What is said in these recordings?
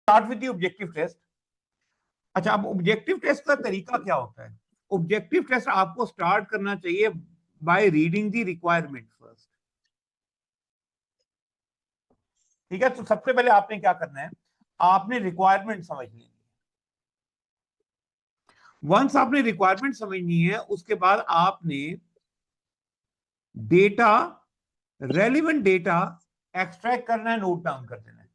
Start with the objective test. अच्छा, अब objective test का तरीका क्या होता है? ऑब्जेक्टिव टेस्ट आपको स्टार्ट करना चाहिए by reading the requirement first. ठीक है, तो सबसे पहले आपने क्या करना है, आपने रिक्वायरमेंट समझनी है। वंस आपने रिक्वायरमेंट समझनी है, उसके बाद आपने डेटा, रेलिवेंट डेटा एक्सट्रैक्ट करना है, नोट डाउन कर देना है।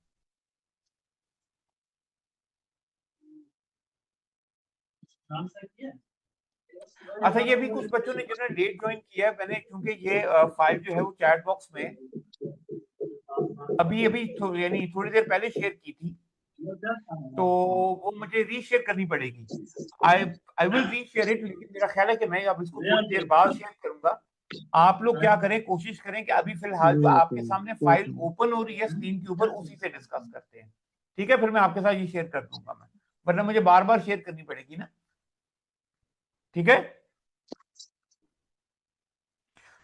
अच्छा, ये भी कुछ बच्चों ने जिन्होंने लेट ज्वाइन किया है, मैंने क्योंकि ये फाइल जो है वो चैट बॉक्स में अभी अभी यानी थोड़ी देर पहले शेयर की थी, तो वो मुझे रीशेयर करनी पड़ेगी। आई आई विल रीशेयर इट, लेकिन मेरा ख्याल है कि मैं अब इसको थोड़ी देर बाद शेयर करूंगा। आप लोग क्या करें, कोशिश करें कि अभी फिलहाल जो आपके सामने फाइल ओपन हो रही है स्क्रीन के ऊपर, उसी से डिस्कस करते हैं। ठीक है, फिर मैं आपके साथ ये शेयर कर दूंगा मैं, वरना मुझे बार बार शेयर करनी पड़ेगी ना। ठीक है,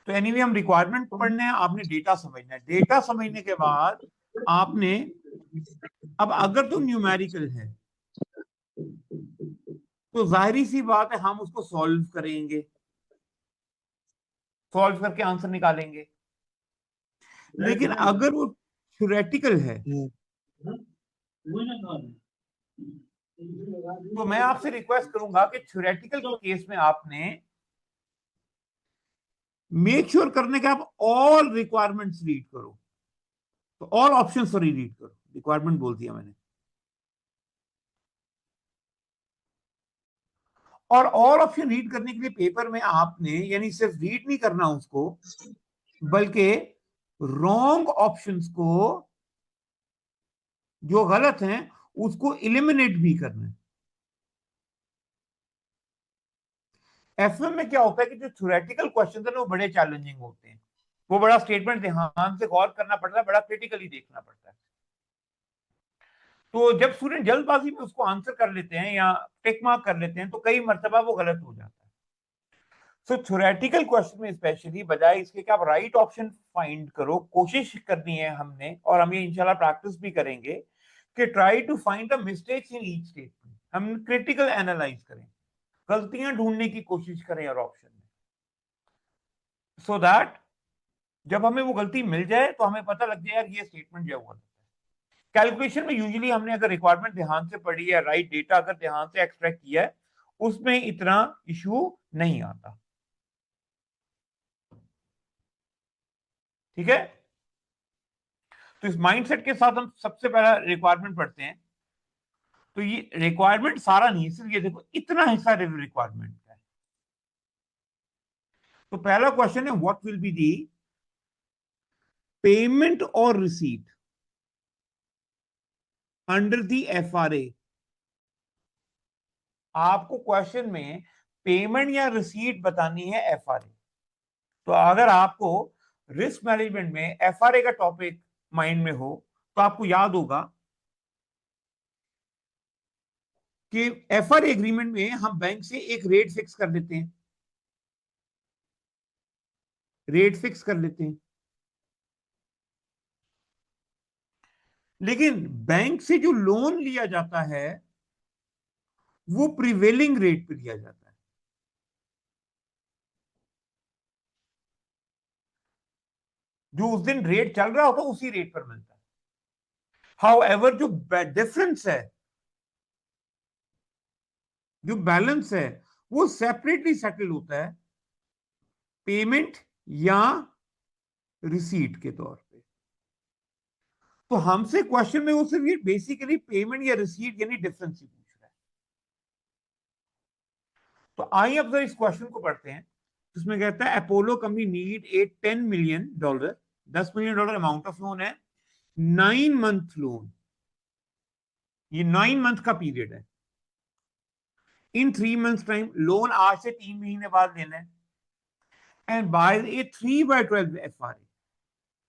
तो एनीवे हम रिक्वायरमेंट पढ़ने हैं, आपने डेटा समझना है। डेटा समझने के बाद आपने, अब अगर तो न्यूमेरिकल है तो जाहिर सी बात है हम उसको सॉल्व करेंगे, सॉल्व करके आंसर निकालेंगे। लेकिन अगर वो थ्योरेटिकल है तो मैं आपसे रिक्वेस्ट करूंगा कि थ्योरेटिकल केस में आपने मेक श्योर करने के आप ऑल रिक्वायरमेंट्स रीड करो। तो ऑल ऑप्शन सॉरी रीड करो, रिक्वायरमेंट बोल दिया मैंने। और ऑल ऑप्शन रीड करने के लिए पेपर में आपने यानी सिर्फ रीड नहीं करना उसको, बल्कि रॉन्ग ऑप्शंस को, जो गलत हैं, उसको इलिमिनेट भी करना है। एफएम में क्या होता है कि जो थ्योरेटिकल क्वेश्चन है ना, वो बड़े चैलेंजिंग होते हैं, वो बड़ा स्टेटमेंट ध्यान से गौर करना पड़ता है, बड़ा क्रिटिकली देखना पड़ता है। तो जब स्टूडेंट जल्दबाजी में उसको आंसर कर लेते हैं या टिक मार्क कर लेते हैं, तो कई मर्तबा वो गलत हो जाता है। सो थ्योरेटिकल क्वेश्चन में स्पेशली बजाय इसके कि आप राइट ऑप्शन फाइंड करो, कोशिश करनी है हमने, और हम ये इंशाल्लाह प्रैक्टिस भी करेंगे कि try to find the mistakes in each statement. हम क्रिटिकल एनालाइज करें, गलतियां ढूंढने की कोशिश करें और ऑप्शन में, सो दैट जब हमें वो गलती मिल जाए तो हमें पता लग जाए यार ये स्टेटमेंट जो है। कैलकुलेशन में यूजुअली हमने अगर रिक्वायरमेंट ध्यान से पढ़ी है, राइट डेटा अगर ध्यान से एक्सट्रैक्ट किया है, उसमें इतना इशू नहीं आता। ठीक है, तो इस माइंडसेट के साथ हम सबसे पहला रिक्वायरमेंट पढ़ते हैं। तो ये रिक्वायरमेंट सारा नहीं, सिर्फ ये देखो इतना हिस्सा रिक्वायरमेंट का है। तो पहला क्वेश्चन है, what will be the payment और रिसीट अंडर दी एफआरए। आपको क्वेश्चन में पेमेंट या रिसीट बतानी है एफआरए। तो अगर आपको रिस्क मैनेजमेंट में एफआरए का टॉपिक माइंड में हो, तो आपको याद होगा कि एफआरए एग्रीमेंट में हम बैंक से एक रेट फिक्स कर लेते हैं, रेट फिक्स कर लेते हैं। लेकिन बैंक से जो लोन लिया जाता है वो प्रिवेलिंग रेट पे लिया जाता है। जो उस दिन रेट चल रहा होता है उसी रेट पर मिलता है। हाउएवर जो डिफरेंस है, जो बैलेंस है, वो सेपरेटली सेटल होता है पेमेंट या रिसीट के तौर पे। तो हमसे क्वेश्चन में वो सिर्फ ये बेसिकली पेमेंट या रिसीट यानी डिफरेंस ही पूछ रहा है। तो आइए अब जरा इस क्वेश्चन को पढ़ते हैं। उसमें कहता है Apollo company need a $10 million, $10 million amount of loan है, 9 month लोन, ये 9 month का पीरियड है। इन 3 months टाइम, लोन आज से 3 महीने बाद लेना है, एंड बाय ए 3/12 एफआरए।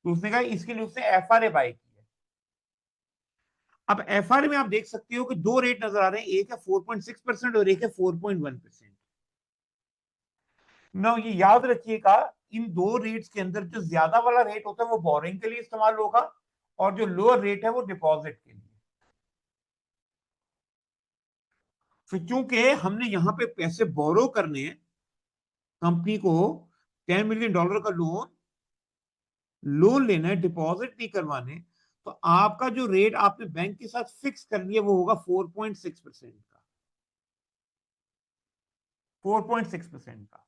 तो उसने कहा इसके लिए उसने एफआरए बाय की है। अब एफआरए में आप देख सकते हो कि दो रेट नजर आ रहे हैं, एक है 4.6% और एक है 4.1%। ना ये याद रखिएगा, इन दो रेट्स के अंदर जो ज्यादा वाला रेट होता है वो बोरिंग के लिए इस्तेमाल होगा, और जो लोअर रेट है वो डिपॉजिट के लिए। फिर चूंकि हमने यहां पे पैसे बोरो करने हैं, कंपनी को $10 मिलियन का लोन लेना है, डिपॉजिट नहीं करवाने, तो आपका जो रेट आपने बैंक के साथ फिक्स कर लिया वो होगा 4.6% का, 4.6% का।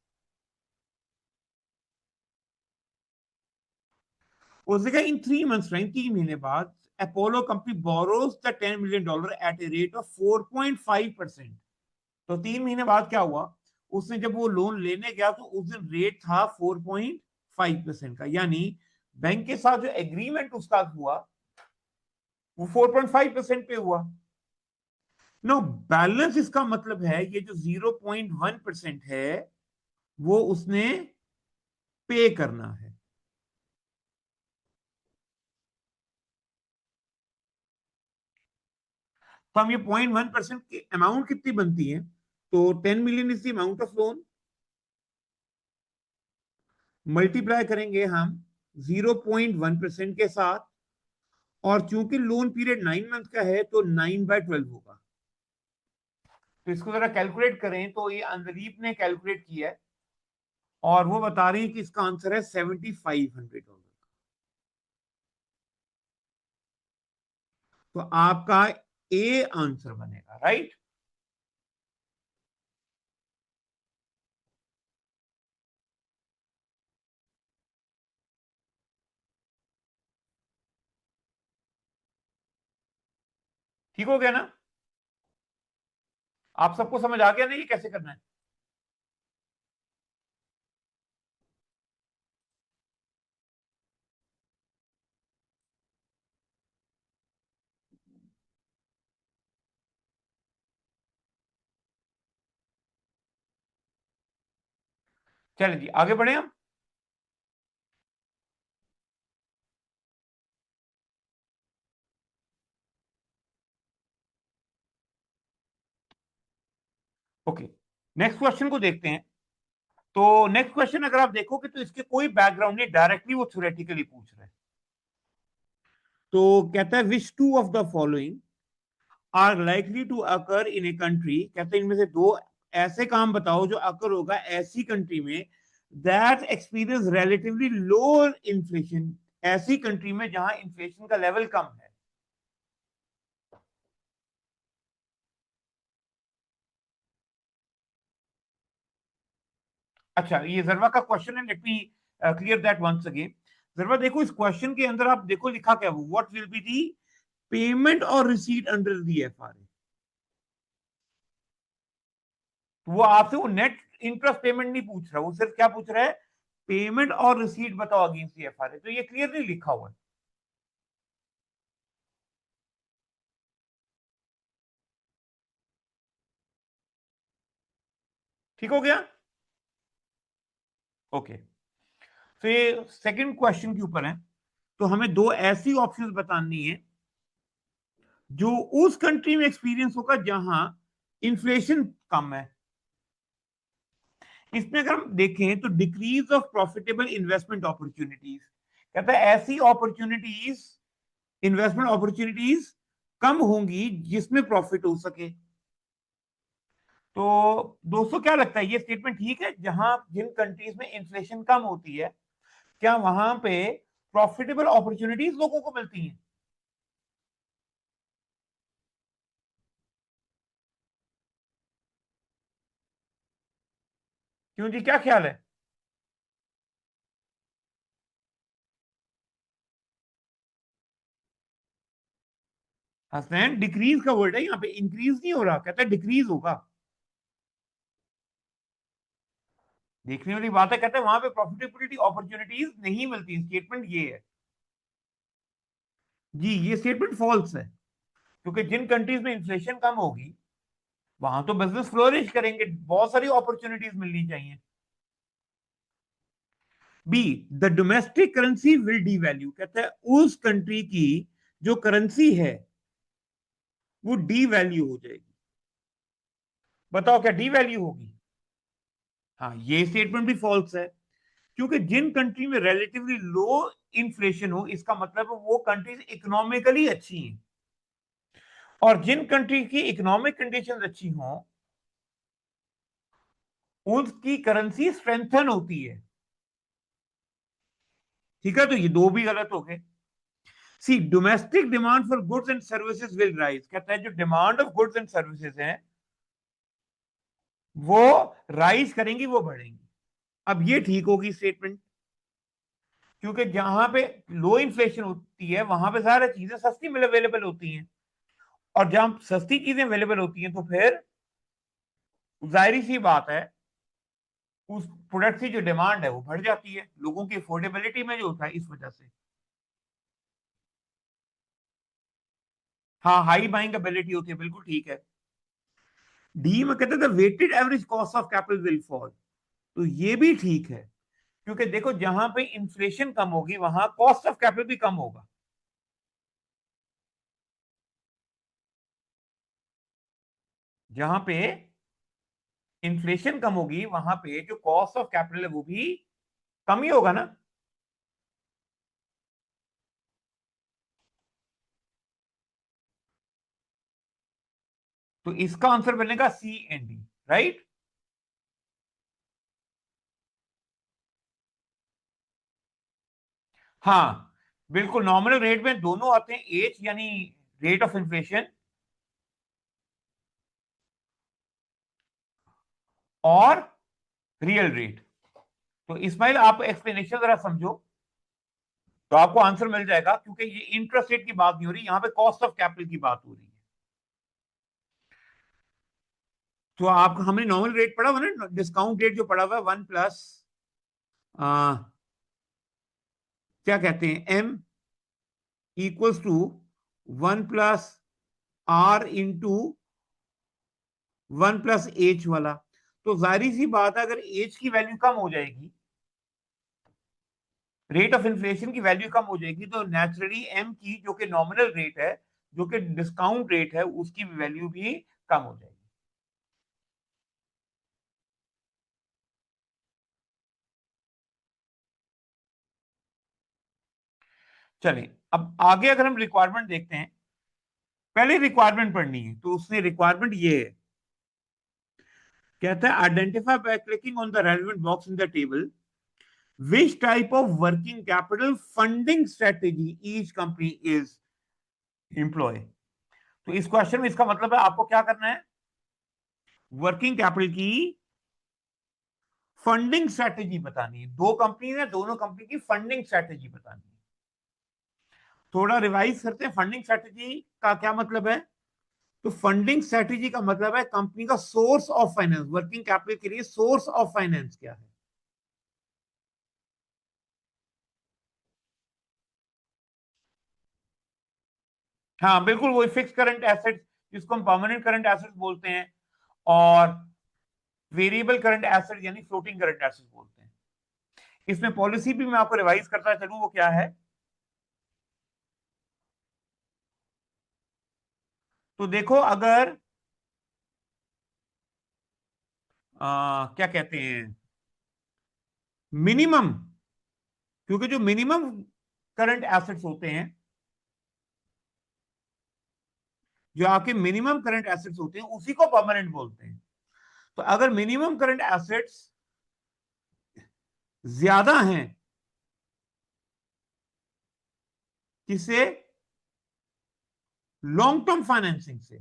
उस जगह इन 3 मंथ्स टाइम, 3 महीने बाद, Apollo company borrows the $10 million at a rate of 4.5%। तो 3 महीने बाद क्या हुआ, उसने जब वो लोन लेने गया तो उस दिन रेट था 4.5% का, यानी बैंक के साथ जो एग्रीमेंट उसका हुआ वो 4.5% पे हुआ। नो, बैलेंस इसका मतलब है ये जो 0.1% है वो उसने पे करना है। तो हम ये 0.1% की अमाउंट कितनी बनती है, तो 10 million is the amount of loan, multiply करेंगे हम 0.1% के साथ, और चूंकि लोन पीरियड 9 मंथ का है तो 9/12 होगा। तो इसको जरा कैलकुलेट करें, तो ये अंदलीप ने कैलकुलेट किया है और वो बता रही है कि इसका आंसर है $7,500। तो आपका ए आंसर बनेगा, राइट। ठीक हो गया ना? आप सबको समझ आ गया ना ये कैसे करना है? चलिए जी, आगे बढ़े हम। ओके, नेक्स्ट क्वेश्चन को देखते हैं। तो नेक्स्ट क्वेश्चन अगर आप देखोगे तो इसके कोई बैकग्राउंड नहीं, डायरेक्टली वो थ्योरेटिकली पूछ रहे हैं। तो कहता है which two of the following are likely to occur in a country, कहते हैं इनमें से दो ऐसे काम बताओ जो अकर होगा ऐसी कंट्री में that experience relatively low inflation, ऐसी कंट्री में जहां इन्फ्लेशन का लेवल कम है। अच्छा, ये जरवा का क्वेश्चन है, let me clear that once again. जरवा देखो, इस क्वेश्चन के अंदर आप देखो लिखा क्या, what will be the payment और रिसीट अंडर दी एफआरए। वो आपसे वो नेट इंटरेस्ट पेमेंट नहीं पूछ रहा, वो सिर्फ क्या पूछ रहा है, पेमेंट और रिसीट बताओ अगेंस्ट दी एफआरए। तो ये क्लियरली लिखा हुआ है। ठीक हो गया? ओके, तो ये सेकंड क्वेश्चन के ऊपर है। तो हमें दो ऐसी ऑप्शंस बतानी है जो उस कंट्री में एक्सपीरियंस होगा जहां इन्फ्लेशन कम है। इसमें अगर हम देखें तो decrease of profitable investment opportunities, कहता है ऐसी अपॉर्चुनिटीज, इन्वेस्टमेंट अपॉर्चुनिटीज कम होंगी जिसमें प्रॉफिट हो सके। तो दोस्तों क्या लगता है, ये स्टेटमेंट ठीक है? जहां जिन कंट्रीज में इन्फ्लेशन कम होती है, क्या वहां पे प्रॉफिटेबल अपॉर्चुनिटीज लोगों को मिलती हैं? क्यों जी, क्या ख्याल है? हसनैन, डिक्रीज का वर्ड है यहाँ पे, इंक्रीज नहीं हो रहा, कहता है डिक्रीज होगा। देखने वाली बात है, कहते हैं वहां पे प्रॉफिटेबिलिटी अपॉर्चुनिटीज नहीं मिलती, स्टेटमेंट ये है। जी, ये स्टेटमेंट फॉल्स है, क्योंकि जिन कंट्रीज में इन्फ्लेशन कम होगी वहां तो बिजनेस फ्लोरिश करेंगे, बहुत सारी अपॉर्चुनिटीज मिलनी चाहिए। B, the domestic currency will devalue, कहता है उस कंट्री की जो करेंसी है वो डी वैल्यू हो जाएगी। बताओ क्या डी वैल्यू होगी? हाँ, ये स्टेटमेंट भी फॉल्स है, क्योंकि जिन कंट्री में रिलेटिवली लो इन्फ्लेशन हो इसका मतलब है वो कंट्रीज इकोनॉमिकली अच्छी हैं, और जिन कंट्री की इकोनॉमिक कंडीशंस अच्छी हों उसकी करेंसी स्ट्रेंथन होती है। ठीक है, तो ये दो भी गलत हो गए। C domestic demand for goods and services will rise, कहता है जो demand of goods and services है वो राइज करेंगी, वो बढ़ेंगी। अब ये ठीक होगी स्टेटमेंट, क्योंकि जहां पे लो इन्फ्लेशन होती है वहां पे सारी चीजें सस्ती मिल अवेलेबल होती हैं, और जहां सस्ती चीजें अवेलेबल होती हैं तो फिर जाहिर सी बात है उस प्रोडक्ट की जो डिमांड है वो बढ़ जाती है, लोगों की अफोर्डेबिलिटी में जो होता है इस वजह से। हाँ, हाई बाइंग एबिलिटी होती है, बिल्कुल ठीक है। डी में कहते हैं weighted average cost of capital will fall, तो ये भी ठीक है, क्योंकि देखो जहां पे इन्फ्लेशन कम होगी वहां कॉस्ट ऑफ कैपिटल भी कम होगा। जहां पे इन्फ्लेशन कम होगी वहां पे जो कॉस्ट ऑफ कैपिटल है वो भी कम ही होगा ना। तो इसका आंसर बनेगा सी एंड डी, राइट। हाँ, बिल्कुल नॉमिनल रेट में दोनों आते हैं, एच यानी रेट ऑफ इन्फ्लेशन, और रियल रेट। तो इस्माइल आप एक्सप्लेनेशन जरा समझो, तो आपको आंसर मिल जाएगा, क्योंकि ये इंटरेस्ट रेट की बात नहीं हो रही, यहां पे कॉस्ट ऑफ कैपिटल की बात हो रही है। तो आप हमने नॉमिनल रेट पढ़ा हुआ ना, डिस्काउंट रेट जो पढ़ा हुआ है 1 प्लस क्या कहते हैं, M equals to 1 plus R into 1 plus H वाला। तो जाहिर सी बात है अगर एच की वैल्यू कम हो जाएगी, रेट ऑफ इन्फ्लेशन की वैल्यू कम हो जाएगी, तो नेचुरली एम की जो कि नॉमिनल रेट है, जो कि डिस्काउंट रेट है, उसकी वैल्यू भी कम हो जाएगी। चलिए अब आगे अगर हम रिक्वायरमेंट देखते हैं, पहले रिक्वायरमेंट पढ़नी है, तो उसने रिक्वायरमेंट ये है, कहता है identify by clicking on the relevant box in the table which type of working capital funding strategy each company is employ. तो इस क्वेश्चन में इसका मतलब है आपको क्या करना है, वर्किंग कैपिटल की फंडिंग स्ट्रेटेजी बतानी है। दो कंपनी है, दोनों कंपनी की फंडिंग स्ट्रेटेजी बतानी है। थोड़ा रिवाइज करते हैं, फंडिंग स्ट्रेटेजी का क्या मतलब है। तो फंडिंग स्ट्रेटेजी का मतलब है कंपनी का source of finance, working capital के लिए सोर्स ऑफ फाइनेंस क्या है। हाँ बिल्कुल, वो फिक्स करंट एसेट जिसको हम परमानेंट करंट एसेट बोलते हैं, और वेरिएबल करंट एसेट यानी फ्लोटिंग करंट एसेट बोलते हैं। इसमें पॉलिसी भी मैं आपको रिवाइज करता चलूं, वो क्या है। तो देखो अगर क्या कहते हैं, मिनिमम, क्योंकि जो मिनिमम करंट एसेट्स होते हैं, जो आपके मिनिमम करंट एसेट्स होते हैं उसी को परमानेंट बोलते हैं। तो अगर मिनिमम करंट एसेट्स ज्यादा हैं किससे, लॉन्ग टर्म फाइनेंसिंग से,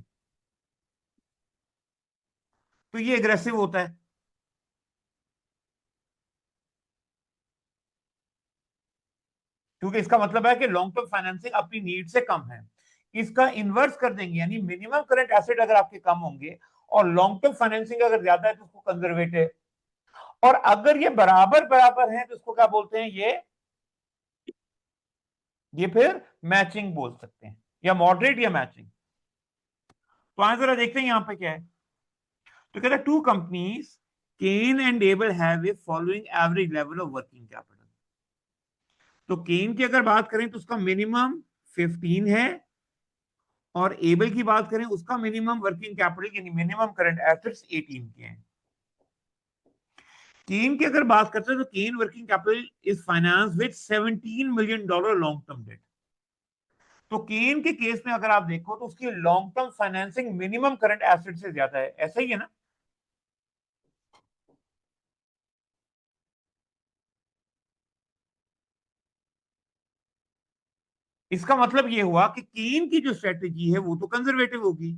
तो ये एग्रेसिव होता है। क्योंकि इसका मतलब है कि लॉन्ग टर्म फाइनेंसिंग अपनी नीड से कम है। इसका इन्वर्स कर देंगे, यानी मिनिमम करंट एसेट अगर आपके कम होंगे और लॉन्ग टर्म फाइनेंसिंग अगर ज्यादा है तो उसको कंजर्वेटिव, और अगर ये बराबर बराबर है तो उसको क्या बोलते हैं, ये फिर मैचिंग बोल सकते हैं, या मॉडरेट या मैचिंग। तो आगे जरा देखते हैं यहां पे क्या है। तो कहता है two companies Ken and Able have a following average level of working capital. तो केन की अगर बात करें तो उसका मिनिमम 15 है, और एबल की बात करें उसका मिनिमम वर्किंग कैपिटल यानी मिनिमम करंट एसेट्स 18 के हैं। केन की अगर बात करते हैं तो Ken working capital is finance with $17 million long term debt. तो केन के केस में अगर आप देखो तो उसकी long term financing minimum current asset से ज्यादा है, ऐसा ही है ना। इसका मतलब ये हुआ कि केन की जो स्ट्रेटेजी है वो तो कंजर्वेटिव होगी,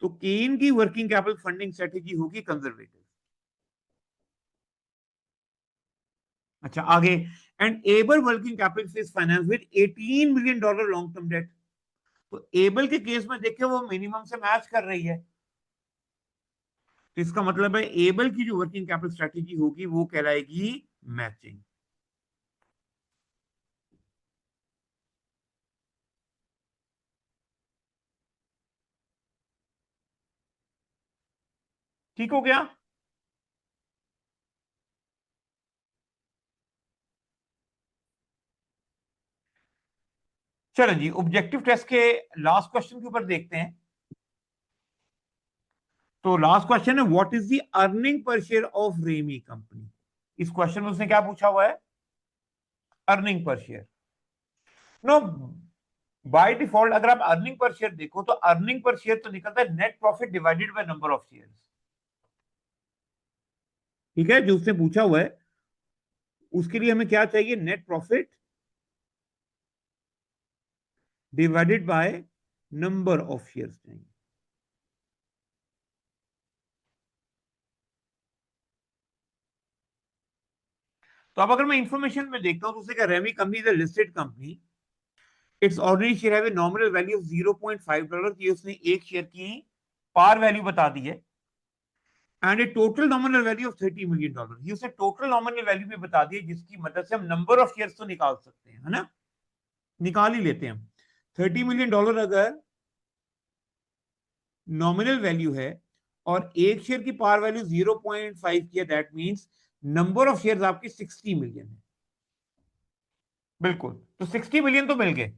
तो केन की वर्किंग कैपिटल फंडिंग स्ट्रेटेजी होगी कंजर्वेटिव। अच्छा आगे, and able working capital is finance with $18 million long term debt. तो एबल के केस में देखिए वो मिनिमम से मैच कर रही है, तो इसका मतलब है एबल की जो वर्किंग कैपिटल स्ट्रेटेजी होगी वो कहलाएगी मैचिंग। ठीक हो गया। चलो जी, ऑब्जेक्टिव टेस्ट के लास्ट क्वेश्चन के ऊपर देखते हैं। तो लास्ट क्वेश्चन है, what is the earning per share of Remy company. इस क्वेश्चन में उसने क्या पूछा हुआ है, earning per share. No, by default अगर आप अर्निंग पर शेयर देखो तो अर्निंग पर शेयर तो निकलता है net profit divided by number of shares. ठीक है, जो उसने पूछा हुआ है उसके लिए हमें क्या चाहिए, net profit divided by number of shares चाहिए। तो अब अगर मैं इंफॉर्मेशन में देखता हूं तो उसे क्या, Remy company is a listed company, it's ordinary share have a nominal value of $0.5, ये उसने एक शेयर की पार वैल्यू बता दी है, and A total nominal value of $30 million, ये उसने टोटल नॉमिनल वैल्यू भी बता दी है, जिसकी मदद से हम नंबर ऑफ शेयर्स तो निकाल सकते हैं, है ना, निकाल ही लेते हैं हम। $30 मिलियन अगर नॉमिनल वैल्यू है और एक शेयर की पार वैल्यू 0.5 की है, that means number of shares आपकी 60 मिलियन है। बिल्कुल, तो 60 मिलियन तो मिल गए,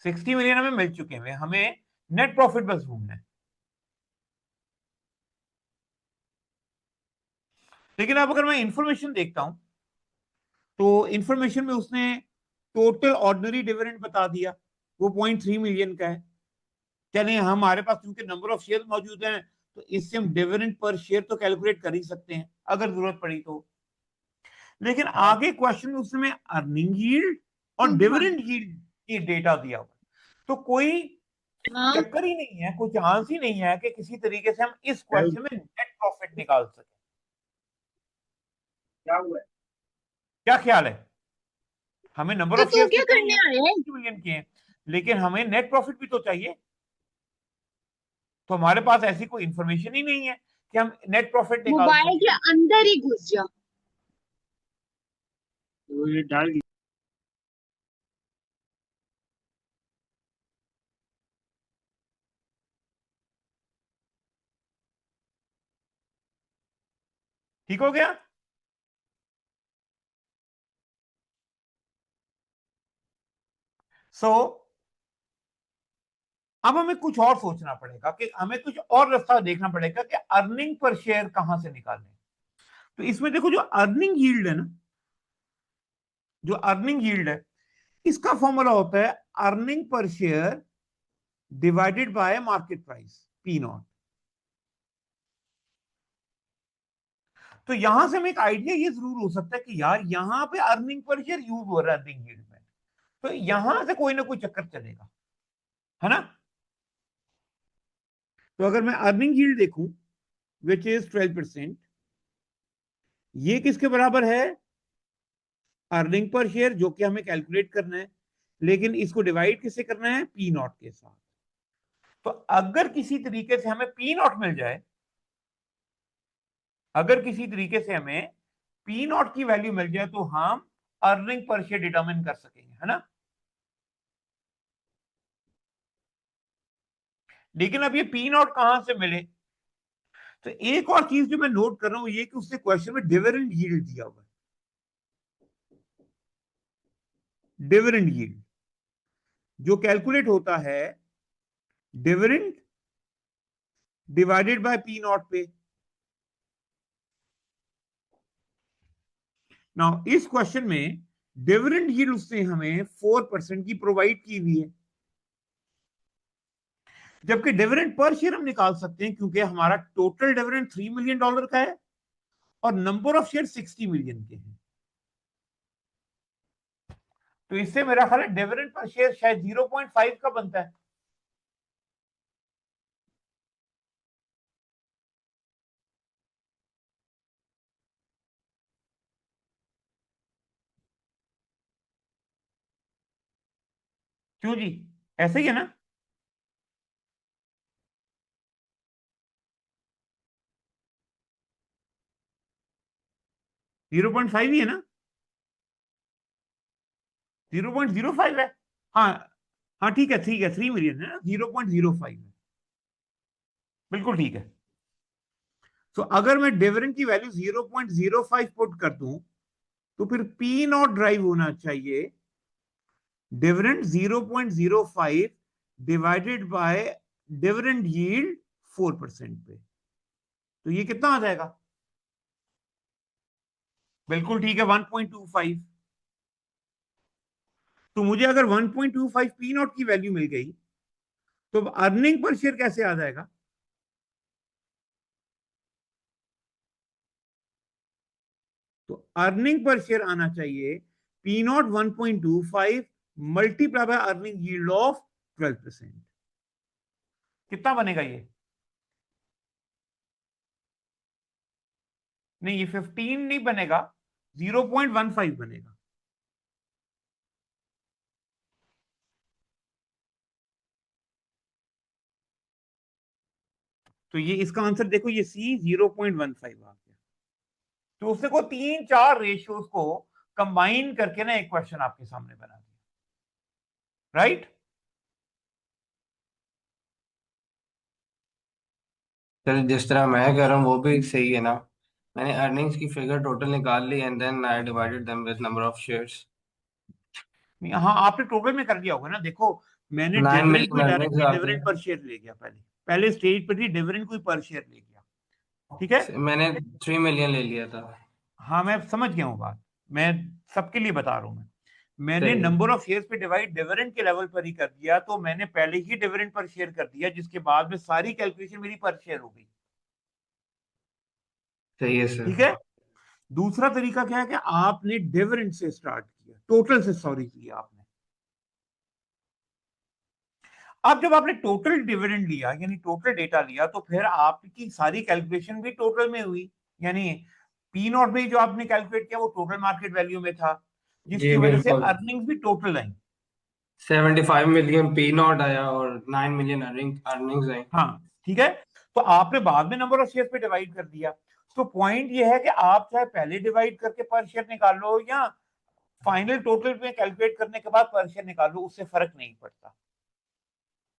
60 मिलियन हमें मिल चुके हैं, हमें नेट प्रॉफिट बस ढूंढना है। लेकिन अब अगर मैं इंफॉर्मेशन देखता हूं तो इंफॉर्मेशन में उसने टोटल ऑर्डिनरी डिविडेंड बता दिया, वो 0.3 मिलियन का है। चलिए हमारे पास क्योंकि नंबर ऑफ शेयर मौजूद हैं तो इससे हम डिविडेंड पर शेयर तो कैलकुलेट कर ही सकते हैं अगर जरूरत पड़ी तो। लेकिन आगे क्वेश्चन में उसने अर्निंग यील्ड और डिविडेंड यील्ड की डेटा दिया हुआ, तो कोई चक्कर ही नहीं है, कोई चांस ही नहीं है कि किसी तरीके से हम इस क्वेश्चन में नेट प्रॉफिट निकाल सकें। क्या हुआ है, क्या ख्याल है, हमें नंबर तो ऑफ तू शेयर्स क्या कितने करने हैं, आया है? 60 मिलियन के हैं, लेकिन हमें नेट प्रॉफिट भी तो चाहिए। तो हमारे पास ऐसी कोई इंफॉर्मेशन ही नहीं है कि हम नेट प्रॉफिट निकाल मोबाइल सकें। के अंदर ही घुस जा। तो ये डाल दी। ठीक हो गया। सो अब हमें कुछ और सोचना पड़ेगा कि हमें कुछ और रास्ता देखना पड़ेगा कि अर्निंग पर शेयर कहां से निकालें। तो इसमें देखो जो अर्निंग यील्ड है ना, जो अर्निंग यील्ड है इसका फॉर्मूला होता है earning per share divided by market price P not. तो यहां से हमें एक आइडिया ये जरूर हो सकता है कि यार यहां पे अर्निंग पर शेयर यूज हो रहा है अर्निंग यील्ड में, तो यहां से कोई ना कोई चक्कर चलेगा, है ना। तो अगर मैं अर्निंग यील्ड देखूं विच इज 12%, ये किसके बराबर है, अर्निंग पर शेयर जो कि हमें कैलकुलेट करना है, लेकिन इसको डिवाइड किससे करना है, पी नॉट के साथ। तो अगर किसी तरीके से हमें पी नॉट मिल जाए, अगर किसी तरीके से हमें पी नॉट की वैल्यू मिल जाए तो हम अर्निंग पर शेयर डिटरमिन कर सकेंगे, है ना। लेकिन अब ये पी नॉट कहां से मिले, तो एक और चीज जो मैं नोट कर रहा हूं ये कि उसने क्वेश्चन में डिविडेंड यील्ड दिया हुआ है, डिविडेंड यील्ड जो कैलकुलेट होता है dividend divided by P not पे। नाउ इस क्वेश्चन में डिविडेंड यील्ड उसने हमें 4% की प्रोवाइड की हुई है, जबकि डिविडेंड पर शेयर हम निकाल सकते हैं क्योंकि हमारा टोटल डिविडेंड $3 मिलियन का है और नंबर ऑफ शेयर 60 मिलियन के हैं। तो इससे मेरा ख्याल है डिविडेंड पर शेयर शायद 0.5 का बनता है। क्यों जी, ऐसे ही है ना? 0.5 ही है ना? 0.05 है। हाँ हाँ ठीक है ठीक है, 3 मिलियन है ना, 0.05 है, बिल्कुल ठीक है। तो अगर मैं डिविडेंड की वैल्यू 0.05 पुट कर दूं, तो फिर पी नॉट ड्राइव होना चाहिए dividend 0.05 divided by dividend yield 4% पे। तो ये कितना आ जाएगा? बिल्कुल ठीक है, 1.25। तो मुझे अगर 1.25 पी नॉट की वैल्यू मिल गई, तो अर्निंग पर शेयर कैसे आ जाएगा? तो अर्निंग पर शेयर आना चाहिए P not 1.25 multiply by earning yield of 12%। कितना बनेगा ये? नहीं, ये 15 नहीं बनेगा, 0.15 बनेगा। तो ये इसका आंसर देखो, ये सी 0.15 आ गया। तो उससे को 3-4 रेशियोज को कंबाइन करके ना एक क्वेश्चन आपके सामने बना दिया, राइट? सर जिस तरह मैं कर रहा हूँ वो भी सही है ना। मैंने अर्निंग्स की फिगर टोटल निकाल ली and then I divided them with number of shares. हाँ आपने टोटल में कर दिया होगा ना, देखो मैंने 9 डिविडेंड मिलियन को अर्निंग्स डायरेक्टली आती डिविडेंड है। पर शेयर ले गया, पहले पहले स्टेज पर थी डिविडेंड को पर शेयर ले गया, ठीक है। मैंने 3 मिलियन ले लिया था। हाँ मैं समझ गया हूँ बात, मैं सबके लिए बता रहा हूँ। मैंने सही है। नंबर ऑफ शेयर्स पे डिवाइड डिविडेंड के लेवल पर ही कर दिया, तो मैंने पहले ही डिविडेंड पर शेयर कर दिया, जिसके बाद में सारी कैलकुलेशन मेरी पर शेयर हो गई, सही है ठीक सर। है। दूसरा तरीका क्या है कि आपने डिविडेंड से स्टार्ट किया, टोटल से सॉरी किया आपने। अब जब आपने टोटल डिविडेंड लिया यानी टोटल डेटा लिया, तो फिर आपकी सारी कैलकुलेशन भी टोटल में हुई, यानी पी नॉट में जो आपने कैलकुलेट किया वो टोटल मार्केट वैल्यू में था, जी जिसकी वजह से बिल्कुल। अर्निंग्स भी total I. 75 million P not आया और 9 मिलियन अर्निंग्स आई। हाँ ठीक है। तो आपने बाद में नंबर ऑफ शेयर पे डिवाइड कर दिया। तो पॉइंट ये है कि आप चाहे पहले डिवाइड करके पर शेयर निकाल लो या फाइनल टोटल में कैलकुलेट करने के बाद पर शेयर निकाल लो, उससे फर्क नहीं पड़ता।